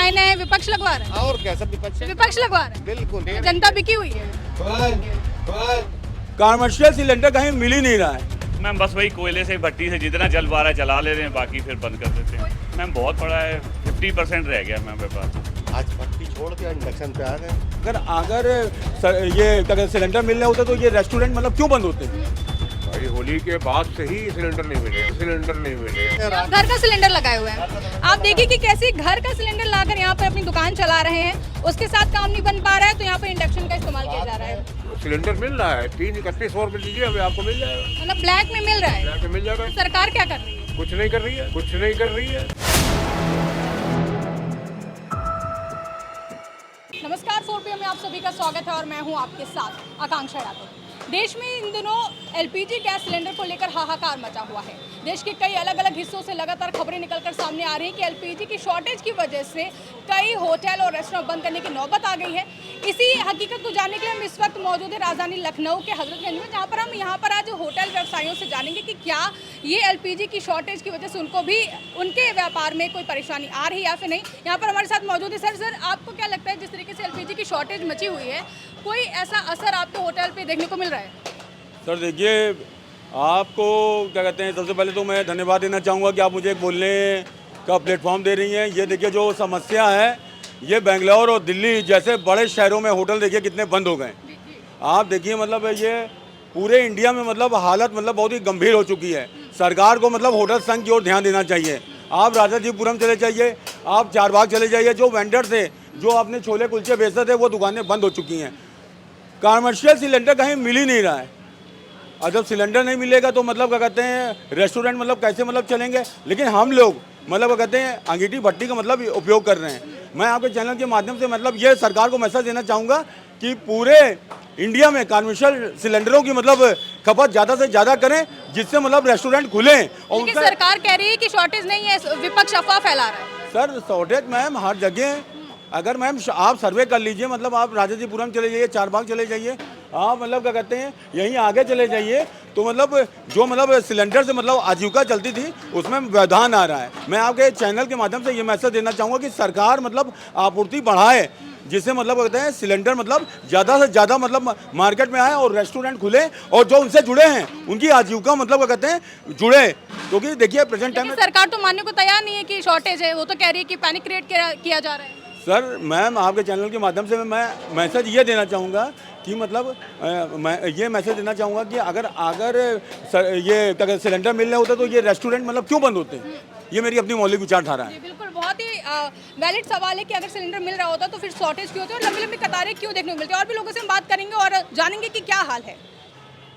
लाइनें हैं, विपक्ष लगवा रहे हैं। और क्या सब विपक्ष विपक्ष लगवा रहे हैं, बिल्कुल जनता बिकी हुई है। कमर्शियल सिलेंडर कहीं मिल ही नहीं रहा है। मैम बस वही कोयले से भट्टी से जितना जल पा रहा है चला ले रहे हैं, बाकी फिर बंद कर देते हैं। मैम बहुत पड़ा है, 50% रह गया मैम मेरे पास। आज भट्टी छोड़ के इंडक्शन पे आ गए। अगर ये क्या कहते हैं, सिलेंडर मिल रहे होते तो ये रेस्टोरेंट मतलब क्यों बंद होते? भाई होली के बाद से ही सिलेंडर नहीं मिले। आप घर का सिलेंडर लगाए हुए हैं, आप देखिए कि कैसे घर का सिलेंडर लाकर यहाँ पर अपनी दुकान चला रहे हैं, उसके साथ काम नहीं बन पा रहा है तो यहाँ पर इंडक्शन का इस्तेमाल किया जा रहा है। सिलेंडर मिल रहा है, 331 रुपए लीजिए, अभी आपको मिल जाएगा। मतलब ब्लैक में मिल रहा है, ब्लैक में मिल जाएगा। सरकार क्या कर रही है? कुछ नहीं कर रही है, कुछ नहीं कर रही है। नमस्कार, 4PM में आप सभी का स्वागत है और मैं हूं आपके साथ आकांक्षा यादव। देश में इन दिनों एलपीजी गैस सिलेंडर को लेकर हाहाकार मचा हुआ है। देश के कई अलग अलग हिस्सों से लगातार खबरें निकलकर सामने आ रही हैं कि एलपीजी की शॉर्टेज की वजह से कई होटल और रेस्टोरेंट बंद करने की नौबत आ गई है। इसी हकीकत को जानने के लिए हम इस वक्त मौजूद है राजधानी लखनऊ के हजरतगंज में, जहाँ पर हम यहाँ पर आज होटल व्यवसायियों से जानेंगे कि क्या ये एलपीजी की शॉर्टेज की वजह से उनको भी उनके व्यापार में कोई परेशानी आ रही है या फिर नहीं। यहाँ पर हमारे साथ मौजूद है सर, आपको क्या लगता है जिस तरीके से एलपीजी की शॉर्टेज मची हुई है, कोई ऐसा असर आपके होटल पे देखने को मिल रहा है? सर देखिए, आपको क्या कहते हैं, सबसे पहले तो मैं धन्यवाद देना चाहूँगा कि आप मुझे एक बोलने का प्लेटफॉर्म दे रही हैं। ये देखिए जो समस्या है, ये बेंगलोर और दिल्ली जैसे बड़े शहरों में होटल देखिए कितने बंद हो गए। आप देखिए मतलब ये पूरे इंडिया में मतलब हालत मतलब बहुत ही गंभीर हो चुकी है। सरकार को मतलब होटल संघ की ओर ध्यान देना चाहिए। आप राजाजीपुरम चले जाइए, आप चारबाग चले जाइए, जो वेंडर थे, जो अपने छोले कुलचे बेचते थे, वो दुकानें बंद हो चुकी हैं। कमर्शियल सिलेंडर कहीं मिल ही नहीं रहा है। और जब सिलेंडर नहीं मिलेगा तो मतलब क्या कहते हैं, रेस्टोरेंट मतलब कैसे मतलब चलेंगे। लेकिन हम लोग मतलब क्या कहते हैं, अंगीठी भट्टी का मतलब उपयोग कर रहे हैं। मैं आपके चैनल के माध्यम से मतलब ये सरकार को मैसेज देना चाहूँगा कि पूरे इंडिया में कमर्शियल सिलेंडरों की मतलब खपत ज़्यादा से ज़्यादा करें, जिससे मतलब रेस्टोरेंट खुलें। और लेकिन सरकार कह रही है कि शॉर्टेज नहीं है, विपक्ष अफवाह फैला रहा है। सर शॉर्टेज मैम हर जगह, अगर मैम आप सर्वे कर लीजिए, मतलब आप राजाजीपुरम चले जाइए, चारबाग चले जाइए, आप मतलब क्या कहते हैं यहीं आगे चले जाइए, तो मतलब जो मतलब सिलेंडर से मतलब आजीविका चलती थी उसमें व्यवधान आ रहा है। मैं आपके चैनल के माध्यम से ये मैसेज देना चाहूँगा कि सरकार मतलब आपूर्ति बढ़ाए, जिससे मतलब कहते हैं सिलेंडर मतलब ज़्यादा से ज़्यादा मतलब मार्केट में आए और रेस्टोरेंट खुले, और जो उनसे जुड़े हैं उनकी आजीविका मतलब क्या कहते हैं जुड़े। क्योंकि देखिए प्रेजेंट टाइम में सरकार तो मानने को तैयार नहीं है कि शॉर्टेज है, वो तो कह रही है कि पैनिक क्रिएट किया जा रहा है। सर मैम आपके चैनल के माध्यम से मैं मैसेज ये देना चाहूँगा कि मतलब मैं ये मैसेज देना चाहूँगा कि अगर ये क्या कहते हैं सिलेंडर मिल रहे होते तो ये रेस्टोरेंट मतलब क्यों बंद होते हैं। ये मेरी अपनी मौलिक विचारधारा है। बिल्कुल, बहुत ही वैलिड सवाल है कि अगर सिलेंडर मिल रहा होता तो फिर शॉर्टेज क्यों होती है और लंबी लंबी कतारें क्यों देखने को मिलती है। और भी लोगों से हम बात करेंगे और जानेंगे कि क्या हाल है।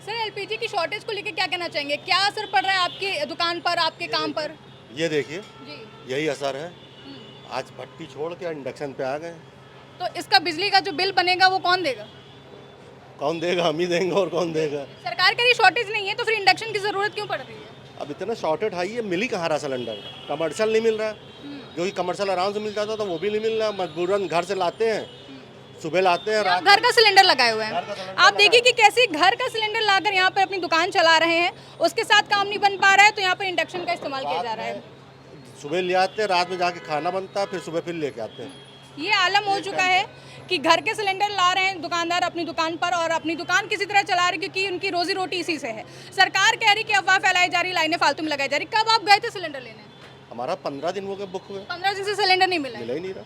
सर एलपीजी की शॉर्टेज को लेकर क्या कहना चाहेंगे, क्या असर पड़ रहा है आपकी दुकान पर, आपके काम पर? ये देखिए जी, यही असर है। आज भट्टी छोड़ के इंडक्शन पे आ गए। तो इसका बिजली का जो बिल बनेगा वो कौन देगा? कौन देगा? हम ही देंगे, और कौन देगा। सरकार कह रही शॉर्टेज नहीं है तो फिर इंडक्शन की जरूरत क्यों पड़ रही है? अब इतना शॉर्टेज है, ये मिल ही कहाँ रहा सिलेंडर। कमर्शियल नहीं मिल रहा है, क्योंकि कमर्शियल आराम से मिल जाता तो वो भी नहीं मिल रहा। मजबूरन घर से लाते हैं, सुबह लाते हैं, आप घर का सिलेंडर लगाए हुए हैं, आप देखिए कि कैसे घर का सिलेंडर लाकर यहाँ पर अपनी दुकान चला रहे हैं, उसके साथ काम नहीं बन पा रहा है तो यहाँ पर इंडक्शन का इस्तेमाल किया जा रहा है। सुबह ले आते हैं, रात में जाके खाना बनता है, फिर सुबह फिर लेके आते हैं। ये आलम हो चुका है कि घर के सिलेंडर ला रहे हैं दुकानदार अपनी दुकान पर और अपनी दुकान किसी तरह चला रहे क्योंकि उनकी रोजी रोटी इसी से है। सरकार कह रही कि अफवाह फैलाई जा रही, लाइनें फालतू में लगाई जा रही। कब आप गए थे सिलेंडर लेने? हमारा 15 दिन हो गए बुक हुए, 15 दिन से सिलेंडर नहीं मिला मिला ही नहीं रहा।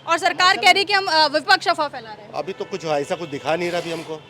और सरकार कह रही कि हम विपक्ष अफवाह फैला रहे हैं। अभी तो कुछ ऐसा कुछ दिखा नहीं रहा अभी हमको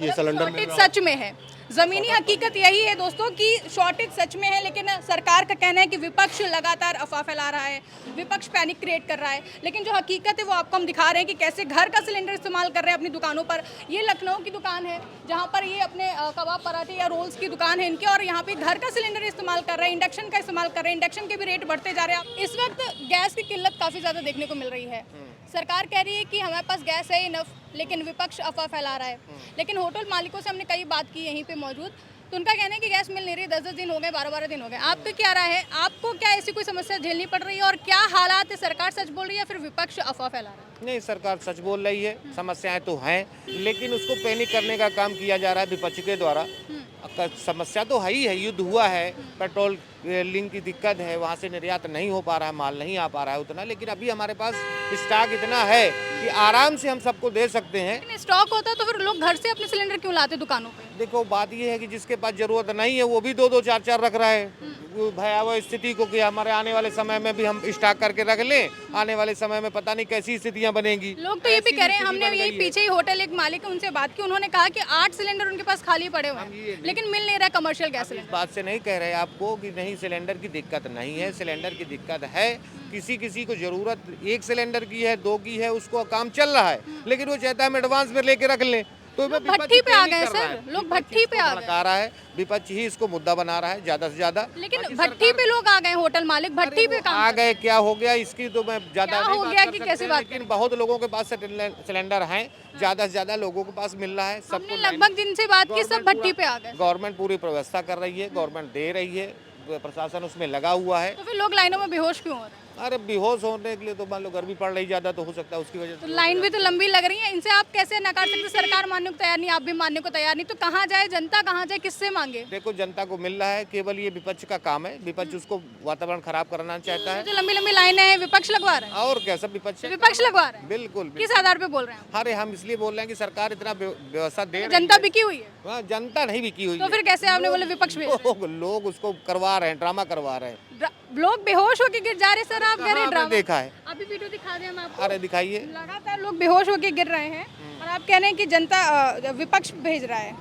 ये सिलेंडर मिल रहा। सच में है, जमीनी हकीकत यही है दोस्तों कि शॉर्टेज सच में है, लेकिन सरकार का कहना है कि विपक्ष लगातार अफवाह फैला रहा है, विपक्ष पैनिक क्रिएट कर रहा है। लेकिन जो हकीकत है वो आपको हम दिखा रहे हैं कि कैसे घर का सिलेंडर इस्तेमाल कर रहे हैं अपनी दुकानों पर। ये लखनऊ की दुकान है जहाँ पर ये अपने कबाब पराठे या रोल्स की दुकान है इनकी, और यहाँ पे घर का सिलेंडर इस्तेमाल कर रहे हैं, इंडक्शन का इस्तेमाल कर रहे हैं। इंडक्शन के भी रेट बढ़ते जा रहे हैं। इस वक्त गैस की किल्लत काफ़ी ज़्यादा देखने को मिल रही है। सरकार कह रही है कि हमारे पास गैस है इनफ, लेकिन विपक्ष अफवाह फैला रहा है। लेकिन होटल मालिकों से हमने कई बात की यहीं पे मौजूद, तो उनका कहना है कि गैस मिल नहीं रही, 10-10 दिन हो गए, 12-12 दिन हो गए। आपका क्या राय है, आपको क्या ऐसी कोई समस्या झेलनी पड़ रही है और क्या हालात है? सरकार सच बोल रही है या फिर विपक्ष अफवाह फैला रहा है? नहीं, सरकार सच बोल रही है, समस्याएं तो हैं, लेकिन उसको पैनिक करने का काम किया जा रहा है विपक्ष के द्वारा। समस्या तो है ही है, युद्ध हुआ है, पेट्रोल लिंक की दिक्कत है, वहाँ से निर्यात नहीं हो पा रहा है, माल नहीं आ पा रहा है उतना, लेकिन अभी हमारे पास स्टॉक इतना है कि आराम से हम सबको दे सकते हैं। लेकिन स्टॉक होता तो फिर लोग घर से अपने सिलेंडर क्यों लाते दुकानों पे? देखो बात ये है कि जिसके पास जरूरत नहीं है वो भी 2-2 4-4 रख रहा है। वो भयावह स्थिति को कि हमारे आने वाले समय में भी हम स्टॉक करके रख लें, आने वाले समय में पता नहीं कैसी स्थितियां बनेंगी। लोग तो ये भी ऐसी कह रहे हैं, स्थिति हमने बन यही गई है। पीछे ही होटल एक मालिक है उनसे बात की, उन्होंने कहा कि 8 सिलेंडर उनके पास खाली पड़े हुए हैं, लेकिन मिल नहीं रहा कमर्शियल गैस इस सिलेंडर। बात से नहीं कह रहे आपको कि नहीं सिलेंडर की दिक्कत नहीं है, सिलेंडर की दिक्कत है। किसी किसी को जरूरत 1 सिलेंडर की है, 2 की है, उसको काम चल रहा है, लेकिन वो चाहता है हम एडवांस में लेके रख लें। तो लोग भट्टी पे आ गए सर, लोग भट्टी पे आ गए। आ रहा है, विपक्ष ही इसको मुद्दा बना रहा है ज्यादा से ज्यादा। लेकिन भट्टी पे लोग आ गए, होटल मालिक भट्टी पे काम आ कर रहे गए, क्या हो गया इसकी तो मैं ज्यादा क्या नहीं हो बात गया कर कि सकते कैसे हैं, बात लेकिन बहुत लोगों के पास सिलेंडर हैं, ज्यादा से ज्यादा लोगों के पास मिल रहा है। हैं। हमने सबको लगभग जिनसे बात की सब भट्टी पे आ गए, गवर्नमेंट पूरी व्यवस्था कर रही है, गवर्नमेंट दे रही है, प्रशासन उसमें लगा हुआ है। तो फिर लोग लाइनों में बेहोश क्यों हो रहे हैं? अरे बेहोश होने के लिए तो मान लो गर्मी पड़ रही ज्यादा तो हो सकता है उसकी वजह तो से। लाइन भी तो लंबी लग रही है, इनसे आप कैसे नकार सकते? सरकार मानने को तैयार नहीं, आप भी मानने को तैयार नहीं, तो कहाँ जाए जनता, कहाँ जाए, किससे मांगे? देखो जनता को मिल रहा है, केवल ये विपक्ष का काम है, विपक्ष उसको वातावरण खराब करना चाहता है। जो लंबी लंबी लाइनें हैं विपक्ष लगवा रहे हैं, और क्या सब विपक्ष है। विपक्ष लगवा रहे हैं। बिल्कुल किस आधार पे बोल रहे हैं अरे हम इसलिए बोल रहे हैं कि सरकार इतना व्यवस्था दे आप? रही जनता बिकी हुई है, है। हाँ, जनता नहीं बिकी हुई तो फिर कैसे आपने बोले विपक्ष में? लोग उसको करवा रहे हैं, ड्रामा करवा रहे हैं। लोग बेहोश होके गिर जा रहे हैं, सर आप कह रहे हैं कहाँ आपने ड्रामा। देखा है? अभी वीडियो दिखा रहे हैं हम आपको, अरे दिखाइए। लगातार लोग बेहोश होके गिर रहे हैं और आप कह रहे हैं कि जनता विपक्ष भेज रहा है।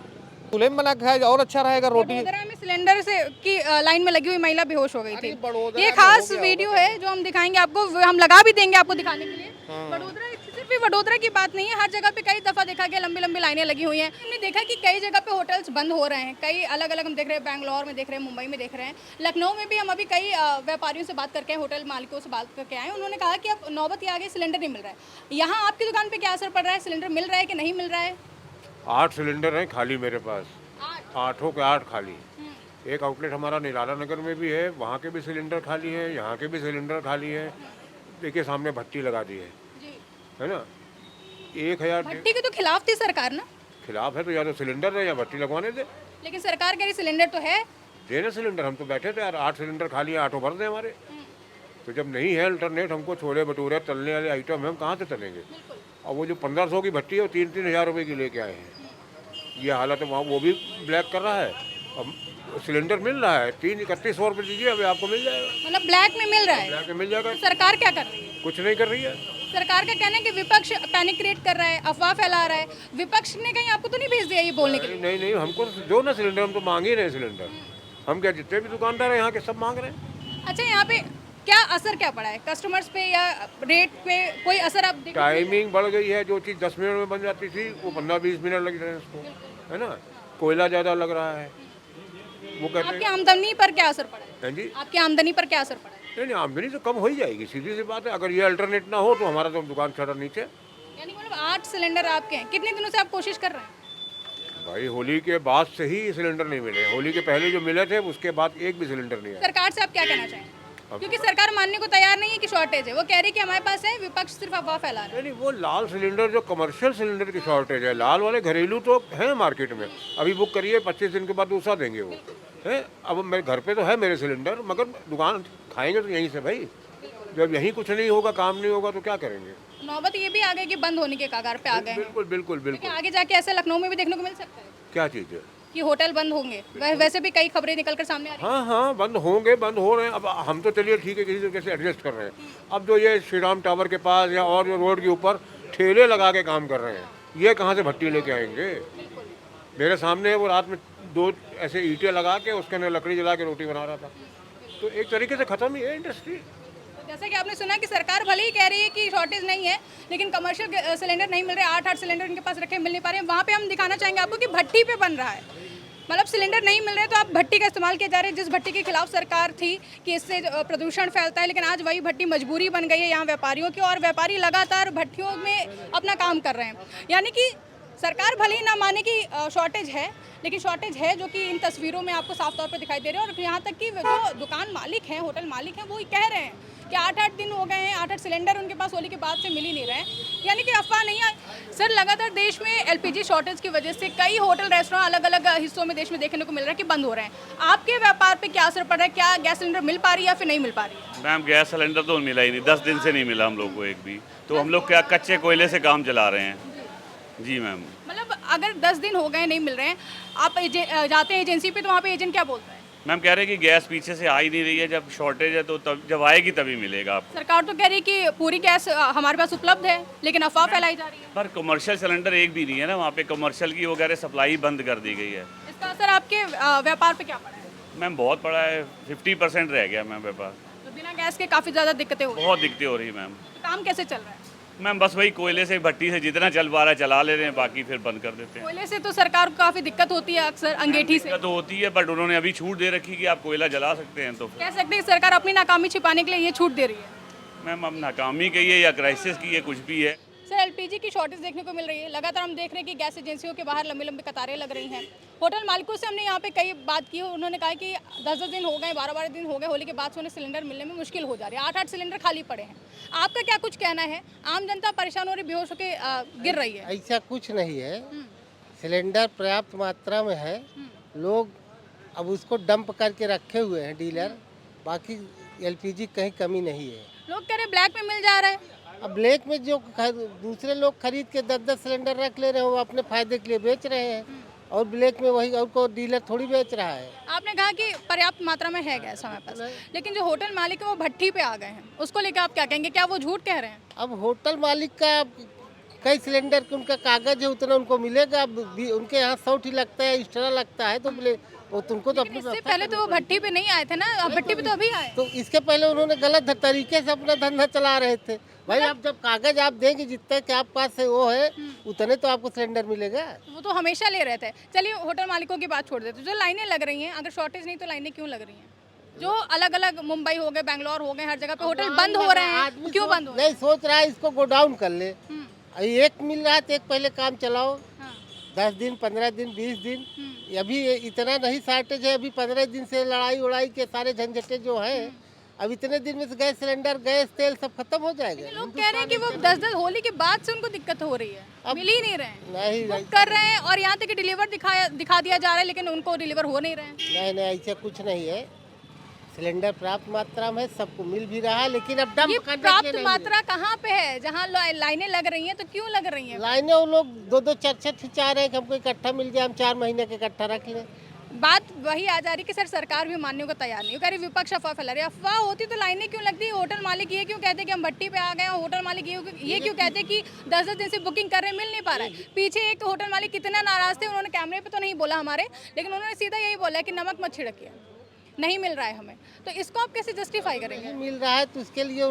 चूल्हे में बना खाए और अच्छा रहेगा रोटी। वडोदरा में सिलेंडर से की लाइन में लगी हुई महिला बेहोश हो गई थी। वडोदरा ये में खास हो गया वीडियो है जो हम दिखाएंगे आपको, हम लगा भी देंगे आपको दिखाने के लिए। वडोदरा सिर्फ ही वडोदरा की बात नहीं है, हर जगह पे कई दफा देखा गया लंबी लंबी लाइनें लगी हुई हैं। हमने देखा कि कई जगह पे होटल्स बंद हो रहे हैं, कई अलग अलग हम देख रहे हैं, बैंगलोर में देख रहे हैं, मुंबई में देख रहे हैं, लखनऊ में भी हम अभी कई व्यापारियों से बात करके आए, होटल मालिकों से बात करके आए, उन्होंने कहा कि अब नौबत ही आ गई, सिलेंडर नहीं मिल रहा है। यहाँ आपकी दुकान पे क्या असर पड़ रहा है, सिलेंडर मिल रहा है कि नहीं मिल रहा है? 8 सिलेंडर हैं खाली मेरे पास, 8 के 8 खाली। एक आउटलेट हमारा निराला नगर में भी है, वहाँ के भी सिलेंडर खाली हैं, यहाँ के भी सिलेंडर खाली हैं। देखिए सामने भट्टी लगा दी है ना। 1000 भट्टी के तो खिलाफ थी सरकार ना, खिलाफ है तो या तो सिलेंडर है या भट्टी लगवाने दे। लेकिन सरकार कह रही सिलेंडर तो है। देना सिलेंडर, हम तो बैठे थे यार, 8 सिलेंडर खाली है, 8 भर दें हमारे। तो जब नहीं है अल्टरनेट, हमको छोले भटूरे तलने वाले आइटम है, हम कहाँ से तलेंगे? और वो जो 1500 की भट्टी है वो 3-3 हज़ार रुपये की लेके आए हैं। ये हालत है, वहाँ वो भी ब्लैक कर रहा है। अब सिलेंडर मिल रहा है, 3100 रुपये दीजिए, अभी आपको मिल जाएगा, मतलब ब्लैक में मिल रहा है। ब्लैक में मिल जाएगा। सरकार क्या कर रही है? कुछ नहीं कर रही है। सरकार का कहना है कि विपक्ष पैनिक क्रिएट कर रहा है, अफवाह फैला रहा है। विपक्ष ने कहीं आपको तो नहीं भेज दिया ये बोलने के लिए? नहीं नहीं, हमको जो ना सिलेंडर, हम तो मांग ही रहे हैं सिलेंडर। हम क्या, जितने भी दुकानदार हैं यहाँ के सब मांग रहे हैं। अच्छा, यहाँ पे क्या असर क्या पड़ा है कस्टमर्स पे या रेट पे? कोई असर आप देख? टाइमिंग बढ़ गई है, जो चीज़ 10 मिनट में बन जाती थी वो 15-20 मिनट लग रहे हैं उसको, है ना। कोयला ज़्यादा लग रहा है, वो कहते आपकी हैं। आमदनी पर क्या असर पड़ा है? हाँ जी, आपकी आमदनी पर क्या असर पड़ा है? नहीं नहीं, आमदनी तो कम हो ही जाएगी, सीधी सी बात है। अगर ये अल्टरनेट ना हो तो हमारा तो दुकान शटर नीचे। यानी मतलब 8 सिलेंडर आपके हैं, कितने दिनों से आप कोशिश कर रहे हैं? भाई होली के बाद से ही सिलेंडर नहीं मिले, होली के पहले जो मिले थे उसके बाद एक भी सिलेंडर नहीं आया। सरकार से आप क्या कहना चाहेंगे? क्योंकि सरकार मानने को तैयार नहीं है कि शॉर्टेज है, वो कह रही है कि हमारे पास है, विपक्ष सिर्फ अफवाह फैला रहा है। नहीं, वो लाल सिलेंडर जो कमर्शियल सिलेंडर की शॉर्टेज है, लाल वाले घरेलू तो हैं मार्केट में, अभी बुक करिए 25 दिन के बाद दूसरा देंगे वो है। अब मेरे घर पे तो है मेरे सिलेंडर, मगर दुकान खाएंगे तो यहीं से भाई। जब यहीं कुछ नहीं होगा, काम नहीं होगा तो क्या करेंगे? नौबत ये भी आ गई कि बंद होने के कगार पे आ गए हैं। बिल्कुल बिल्कुल लेकिन बिल्कुल। आगे जाके ऐसा लखनऊ में भी देखने को मिल सकता है क्या चीज़ है? कि होटल बंद होंगे। वैसे भी कई खबरें निकलकर सामने आ रही हैं। हाँ हाँ, बंद होंगे, बंद हो रहे हैं। अब हम तो चलिए ठीक है, किसी तरीके से एडजस्ट कर रहे हैं। अब जो ये श्री राम टावर के पास या और जो रोड के ऊपर ठेले लगा के काम कर रहे हैं, ये कहाँ से भट्टी लेके आएंगे? मेरे सामने वो रात में 2 ऐसे ईंटें लगा के उसके अंदर लकड़ी जला के रोटी बना रहा था। तो एक तरीके से ख़त्म ही है इंडस्ट्री। तो जैसा कि आपने सुना कि सरकार भले ही कह रही है कि शॉर्टेज नहीं है, लेकिन कमर्शियल सिलेंडर नहीं मिल रहे, 8 सिलेंडर इनके पास रखे मिल नहीं पा रहे हैं। वहाँ पे हम दिखाना चाहेंगे आपको कि भट्टी पे बन रहा है, मतलब सिलेंडर नहीं मिल रहे तो आप भट्टी का इस्तेमाल किया जा रहा है, जिस भट्टी के खिलाफ सरकार थी कि इससे प्रदूषण फैलता है, लेकिन आज वही भट्टी मजबूरी बन गई है यहाँ व्यापारियों की, और व्यापारी लगातार भट्टियों में अपना काम कर रहे हैं। यानी कि सरकार भले ही ना माने कि शॉर्टेज है, लेकिन शॉर्टेज है, जो कि इन तस्वीरों में आपको साफ तौर पर दिखाई दे रहे हैं। और यहाँ तक कि जो दुकान मालिक हैं, होटल मालिक हैं, वो कह रहे हैं कि कि 8-8 दिन हो गए हैं, 8-8 सिलेंडर उनके पास होली के बाद से मिल ही नहीं रहे हैं, यानी कि अफवाह नहीं है। सर, लगातार देश में एलपीजी शॉर्टेज की वजह से कई होटल रेस्टोरेंट अलग अलग हिस्सों में देश में देखने को मिल रहा है कि बंद हो रहे हैं। आपके व्यापार पे क्या असर पड़ रहा है? क्या गैस सिलेंडर मिल पा रही है या फिर नहीं मिल पा रही है? मैम गैस सिलेंडर तो मिला ही नहीं, 10 दिन से नहीं मिला हम लोग को एक भी। तो हम लोग क्या कच्चे कोयले से काम चला रहे हैं। जी मैम। मतलब अगर 10 दिन हो गए नहीं मिल रहे हैं, आप जाते हैं एजेंसी पे तो वहाँ पे एजेंट क्या बोलता है? मैम कह रहे हैं कि गैस पीछे से आ ही नहीं रही है, जब शॉर्टेज है तो तब जब आएगी तभी मिलेगा आपको। सरकार तो कह रही है कि पूरी गैस हमारे पास उपलब्ध है, लेकिन अफवाह फैलाई जा रही है। पर कमर्शियल सिलेंडर एक भी नहीं है ना वहाँ पे, कमर्शियल की वगैरह सप्लाई बंद कर दी गई है। इसका असर आपके व्यापार पे क्या पड़ा है? मैम बहुत पड़ा है, 50% रह गया मैम व्यापार। तो बिना गैस के काफ़ी ज़्यादा दिक्कतें हो रही हैं। बहुत दिक्कतें हो रही है मैम। काम कैसे चल रहा है? मैम बस वही कोयले से भट्टी से जितना चल पा रहा है चला ले रहे हैं, बाकी फिर बंद कर देते हैं। कोयले से तो सरकार को काफ़ी दिक्कत होती है अक्सर, अंगीठी से। दिक्कत तो होती है, बट उन्होंने अभी छूट दे रखी कि आप कोयला जला सकते हैं। तो कह सकते हैं कि सरकार अपनी नाकामी छिपाने के लिए ये छूट दे रही है। मैम अब नाकामी की है या क्राइसिस की है, कुछ भी है। सर, एलपीजी की शॉर्टेज देखने को मिल रही है। लगातार हम देख रहे हैं कि गैस एजेंसियों के बाहर लंबी लंबी कतारें लग रही हैं। होटल मालिकों से हमने यहाँ पे कई बात की, उन्होंने कहा कि 10-10 दिन हो गए, 12-12 दिन हो गए, होली के बाद से उन्हें सिलेंडर मिलने में मुश्किल हो जा रही है। 8-8 सिलेंडर खाली पड़े हैं। आपका क्या कुछ कहना है? आम जनता परेशान हो रही, बेहोश होकर गिर रही है। ऐसा कुछ नहीं है, सिलेंडर पर्याप्त मात्रा में है, लोग अब उसको डंप करके रखे हुए हैं डीलर, बाकी एलपीजी कहीं कमी नहीं है। लोग कह रहे ब्लैक में मिल जा रहा है। अब ब्लैक में जो दूसरे लोग खरीद के 10-10 सिलेंडर रख ले रहे हैं, वो अपने फायदे के लिए बेच रहे हैं, और ब्लैक में वही और को डीलर थोड़ी बेच रहा है। आपने कहा कि पर्याप्त मात्रा में है गैस हमारे पास, लेकिन जो होटल मालिक है वो भट्टी पे आ गए हैं, उसको लेकर आप क्या कहेंगे? क्या वो झूठ कह रहे हैं? अब होटल मालिक का कई सिलेंडर के उनका कागज है, उतना उनको मिलेगा। अब उनके यहाँ 100 लगता है, एक्स्ट्रा लगता है, तो वो तुमको तो अपनी इससे पहले तो वो भट्टी पे नहीं आए थे ना, अब भट्टी पे तो अभी आए। तो इसके पहले उन्होंने गलत तरीके से अपना धंधा चला रहे थे। भाई आप जब कागज आप देंगे जितने के आप पास से वो है, उतने तो आपको सिलेंडर मिलेगा। वो तो हमेशा ले रहे थे। चलिए होटल मालिकों की बात छोड़ देते, जो लाइनें लग रही हैं, अगर शॉर्टेज नहीं तो लाइनें क्यों लग रही हैं? जो अलग अलग मुंबई हो गए, बैंगलोर हो गए, हर जगह पे होटल बंद हो रहे हैं, क्यों बंद हो रहे नहीं सोच रहा है इसको गोडाउन कर ले। एक मिल रहा है तो एक पहले काम चलाओ, हैं? 10 दिन 15 दिन 20 दिन, अभी इतना नहीं शॉर्टेज है। अभी 15 दिन से लड़ाई उड़ाई के सारे झंझटे जो हैं, अब इतने दिन में गैस सिलेंडर, गैस, तेल सब खत्म हो जाएगा। लोग कह रहे हैं कि वो 10-10 होली के बाद से उनको दिक्कत हो रही है, मिल ही नहीं रहे हैं, नहीं बुक कर रहे हैं, और यहाँ तक कि डिलीवर दिखा दिया जा रहा है, लेकिन उनको डिलीवर हो नहीं रहे हैं। नहीं ऐसा कुछ नहीं है, सिलेंडर पर्याप्त मात्रा में है, सबको मिल भी रहा है, लेकिन अब डंप ये करने के लिए प्राप्त नहीं मात्रा कहाँ पे है? जहाँ लाइनें लग रही हैं, तो क्यों लग रही हैं? लाइनें वो लोग 2-2 4-4 चाह रहे हैं कि हमको इकट्ठा मिल जाए, हम 4 महीने के इकट्ठा रख लें। बात वही आ जा रही कि सर सरकार भी मानने को तैयार नहीं, कह रही विपक्ष अफवाह फैला रही है। अफवाह होती तो लाइनें क्यों लगती? होटल मालिक ये क्यों कहते कि हम भट्टी पे आ गए, और होटल मालिक ये क्यों कहते कि 10-10 दिन से बुकिंग कर रहे हैं, मिल नहीं पा रहा है? पीछे एक होटल मालिक कितना नाराज थे, उन्होंने कैमरे पे तो नहीं बोला हमारे, लेकिन उन्होंने सीधा यही बोला कि नमक मत छिड़किए, नहीं मिल रहा है हमें। तो इसको आप कैसे जस्टिफाई करेंगे? नहीं मिल रहा है तो उसके लिए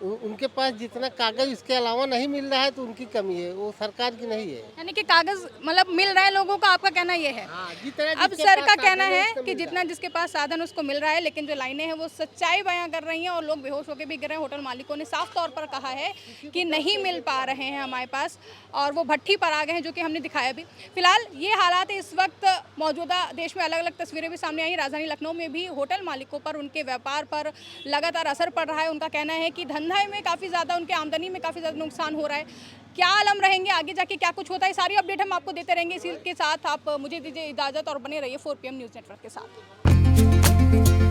उनके पास जितना कागज उसके अलावा नहीं मिल रहा है, तो उनकी कमी है, वो सरकार की नहीं है। यानी कि कागज मतलब मिल रहा है लोगों को, आपका कहना ये है। जितना अब जिसके सर पास का साधन कहना है उसको कि मिल रहा जितना जिसके पास साधन उसको मिल रहा है, लेकिन जो लाइनें हैं वो सच्चाई बयां कर रही हैं और लोग बेहोश होकर भी गिर रहे हैं। होटल मालिकों ने साफ तौर पर कहा है कि नहीं मिल पा रहे हैं हमारे पास, और वो भट्टी पर आ गए हैं, जो कि हमने दिखाया भी। फिलहाल ये हालात इस वक्त मौजूदा देश में, अलग अलग तस्वीरें भी सामने आई। राजधानी लखनऊ में भी होटल मालिकों पर, उनके व्यापार पर लगातार असर पड़ रहा है। उनका कहना है कि धंधे में काफ़ी ज़्यादा, उनके आमदनी में काफ़ी ज़्यादा नुकसान हो रहा है। क्या आलम रहेंगे आगे जाके, क्या कुछ होता है, सारी अपडेट हम आपको देते रहेंगे। इसी के साथ आप मुझे दीजिए इजाज़त और बने रहिए 4 PM न्यूज़ नेटवर्क के साथ।